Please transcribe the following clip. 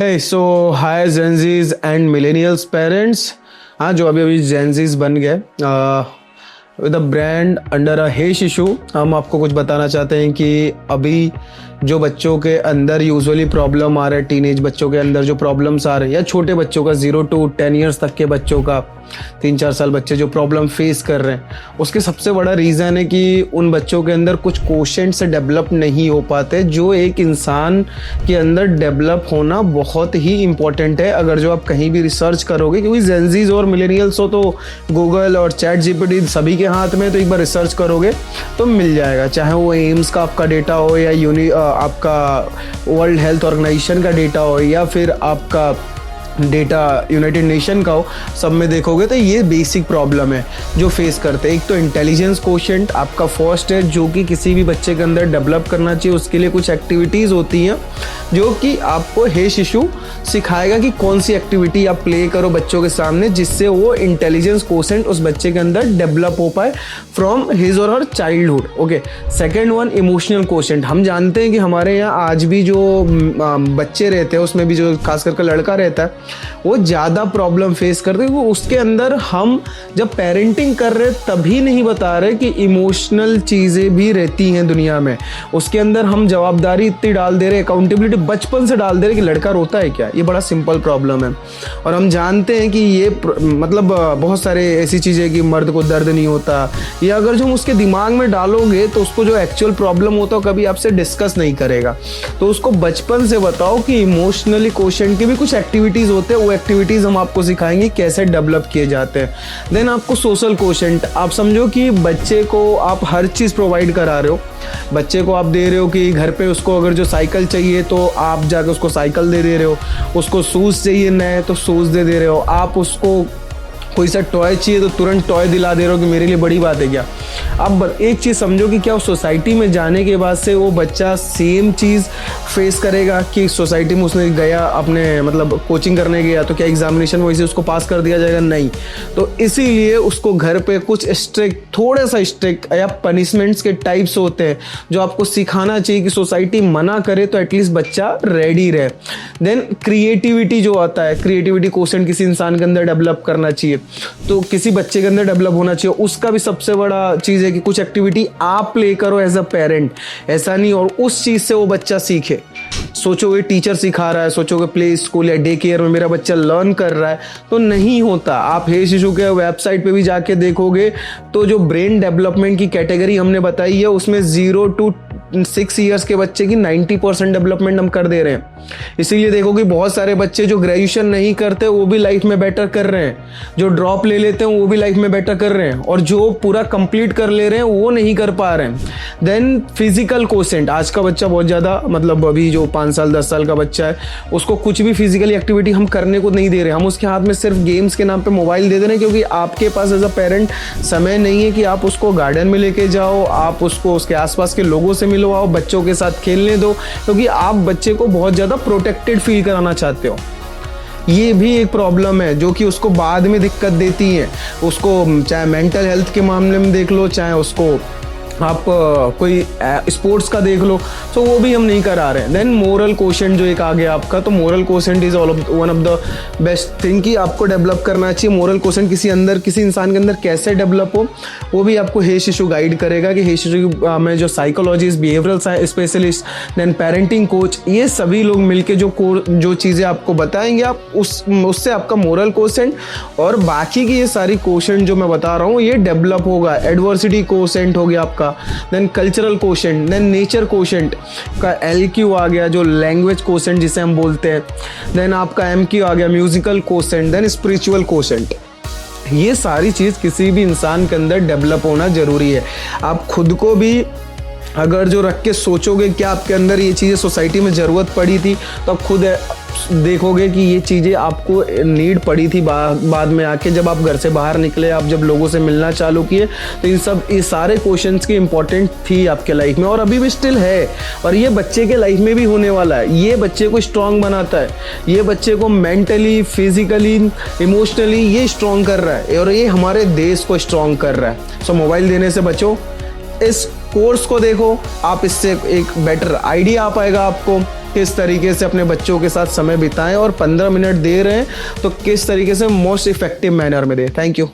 Hey, so hi Gen Zs and millennials parents. हाँ, जो अभी अभी Gen Zs बन गए with a brand under a हे शिशु, हम आपको कुछ बताना चाहते हैं कि अभी जो बच्चों के अंदर यूजुअली प्रॉब्लम आ रहा है, टीनेज बच्चों के अंदर जो प्रॉब्लम्स आ रहे हैं या छोटे बच्चों का 0 to 10 ईयर्स तक के बच्चों का 3-4 साल बच्चे जो प्रॉब्लम फेस कर रहे हैं, उसके सबसे बड़ा रीज़न है कि उन बच्चों के अंदर कुछ क्वोशेंट से डेवलप नहीं हो पाते, जो एक इंसान के अंदर डेवलप होना बहुत ही इम्पॉर्टेंट है। अगर जो आप कहीं भी रिसर्च करोगे, क्योंकि जेनजीज और मिलेनियल्स हो तो गूगल और चैट जीपीटी सभी के हाथ में, तो एक बार रिसर्च करोगे तो मिल जाएगा। चाहे वो एम्स का आपका डेटा हो या आपका वर्ल्ड हेल्थ ऑर्गेनाइजेशन का डेटा हो या फिर आपका डेटा यूनाइटेड नेशन का हो, सब में देखोगे तो ये बेसिक प्रॉब्लम है जो फेस करते हैं। एक तो इंटेलिजेंस कोशेंट आपका फर्स्ट है, जो कि किसी भी बच्चे के अंदर डेवलप करना चाहिए। उसके लिए कुछ एक्टिविटीज़ होती हैं जो कि आपको हे शिशु सिखाएगा कि कौन सी एक्टिविटी आप प्ले करो बच्चों के सामने, जिससे वो इंटेलिजेंस कोशेंट उस बच्चे के अंदर डेवलप हो पाए फ्रॉम हिज और her childhood. Okay, second one emotional quotient. हम जानते हैं कि हमारे यहाँ आज भी जो बच्चे रहते हैं, उसमें भी जो खास करके लड़का रहता है, वो ज़्यादा प्रॉब्लम फेस करते हैं। वो उसके अंदर हम जब पेरेंटिंग कर रहे तभी नहीं बता रहे कि इमोशनल चीज़ें भी रहती हैं दुनिया में। उसके अंदर हम जवाबदारी इतनी डाल दे रहे, अकाउंटेबिलिटी बचपन से डाल दे रहे कि लड़का रोता है क्या। ये बड़ा सिंपल प्रॉब्लम है और हम जानते हैं कि ये मतलब बहुत सारे ऐसी चीज़ें कि मर्द को दर्द नहीं होता, या अगर जो हम उसके दिमाग में डालोगे तो उसको जो एक्चुअल प्रॉब्लम होता है कभी आपसे डिस्कस नहीं करेगा। तो उसको बचपन से बताओ कि इमोशनली कोशेंट की भी कुछ एक्टिविटीज़ होते हैं, वो एक्टिविटीज़ हम आपको सिखाएंगे कैसे डेवलप किए जाते हैं। देन आपको सोशल कोशेंट, आप समझो कि बच्चे को आप हर चीज़ प्रोवाइड करा रहे हो। बच्चे को आप दे रहे हो कि घर पे उसको अगर जो साइकिल चाहिए तो आप जाकर उसको साइकिल दे रहे हो, उसको शूज़ चाहिए नए तो शूज़ दे रहे हो, आप उसको कोई सा टॉय चाहिए तो तुरंत टॉय दिला दे रहे हो कि मेरे लिए बड़ी बात है क्या। अब एक चीज़ समझो कि क्या उस सोसाइटी में जाने के बाद से वो बच्चा सेम चीज़ फेस करेगा कि सोसाइटी में उसने गया अपने मतलब कोचिंग करने गया तो क्या एग्जामिनेशन वैसे उसको पास कर दिया जाएगा, नहीं। तो इसीलिए उसको घर पे कुछ स्ट्रिक्ट, थोड़ा सा स्ट्रिक्ट या पनिशमेंट्स के टाइप्स होते हैं जो आपको सिखाना चाहिए कि सोसाइटी मना करे तो एटलीस्ट बच्चा रेडी रहे। देन क्रिएटिविटी जो आता है, क्रिएटिविटी कोशेंट किसी इंसान के अंदर डेवलप करना चाहिए, तो किसी बच्चे के अंदर डेवलप होना चाहिए। उसका भी सबसे बड़ा चीज़ है कि कुछ एक्टिविटी आप प्ले करो एज अ पेरेंट, ऐसा नहीं और उस चीज़ से वो बच्चा सीखे। सोचोगे टीचर सिखा रहा है, सोचोगे प्ले स्कूल या डे केयर में मेरा बच्चा लर्न कर रहा है, तो नहीं होता। आप हे शिशु के वेबसाइट पे भी जाके देखोगे तो जो ब्रेन डेवलपमेंट की कैटेगरी हमने बताई है, उसमें 0 to 6 ईयर्स के बच्चे की 90% डेवलपमेंट हम कर दे रहे हैं। इसीलिए देखोगे बहुत सारे बच्चे जो ग्रेजुएशन नहीं करते वो भी लाइफ में बेटर कर रहे हैं, जो ड्रॉप ले लेते हैं वो भी लाइफ में बेटर कर रहे हैं, और जो पूरा कंप्लीट कर ले रहे हैं वो नहीं कर पा रहे हैं। देन फिजिकल कोशेंट, आज का बच्चा बहुत ज़्यादा मतलब अभी जो 5 साल 10 साल का बच्चा है, उसको कुछ भी फिजिकली एक्टिविटी हम करने को नहीं दे रहे। हम उसके हाथ में सिर्फ गेम्स के नाम पे मोबाइल दे दे रहे हैं, क्योंकि आपके पास एज अ पेरेंट समय नहीं है कि आप उसको गार्डन में लेके जाओ, आप उसको उसके आसपास के लोगों से मिलवाओ, बच्चों के साथ खेलने दो, क्योंकि आप बच्चे को बहुत ज़्यादा प्रोटेक्टेड फील कराना चाहते हो। ये भी एक प्रॉब्लम है जो कि उसको बाद में दिक्कत देती है। उसको चाहे मेंटल हेल्थ के मामले में देख लो, चाहे उसको आप कोई स्पोर्ट्स का देख लो, तो वो भी हम नहीं करा रहे हैं। देन मोरल कोशेंट जो एक आ गया आपका, तो moral quotient is one of the best thing कि आपको डेवलप करना चाहिए। मोरल कोशेंट किसी इंसान के अंदर कैसे डेवलप हो, वो भी आपको हे शिशु गाइड करेगा कि हे शिशु में जो psychologist, behavioural specialist, then parenting coach, ये सभी लोग मिलके जो चीज़ें आपको बताएंगे, आप उससे आपका मोरल कोशेंट और बाकी की ये सारी कोशेंट जो मैं बता रहा हूँ ये डेवलप होगा। एडवर्सिटी कोशेंट हो गया आपका, then cultural quotient, then nature quotient का LQ आ गया जो लैंग्वेज कोशेंट जिसे हम बोलते हैं, देन आपका MQ आ गया musical quotient, then spiritual quotient. ये सारी चीज़ किसी भी इंसान के अंदर डेवलप होना जरूरी है। आप खुद को भी अगर जो रख के सोचोगे कि आपके अंदर ये चीज़ें सोसाइटी में ज़रूरत पड़ी थी, तो आप खुद देखोगे कि ये चीज़ें आपको नीड पड़ी थी बाद में आके, जब आप घर से बाहर निकले, आप जब लोगों से मिलना चालू किए, तो ये सारे क्वेश्चंस की इंपॉर्टेंट थी आपके लाइफ में और अभी भी स्टिल है, और ये बच्चे के लाइफ में भी होने वाला है। ये बच्चे को स्ट्रांग बनाता है, ये बच्चे को मेंटली, फिजिकली, इमोशनली ये स्ट्रांग कर रहा है, और ये हमारे देश को स्ट्रांग कर रहा है। सो मोबाइल देने से बचो, इस कोर्स को देखो, आप इससे एक बेटर आइडिया आ पाएगा आपको। किस तरीके से अपने बच्चों के साथ समय बिताएं और 15 मिनट दे रहे हैं तो किस तरीके से मोस्ट इफेक्टिव मैनर में दें। Thank you.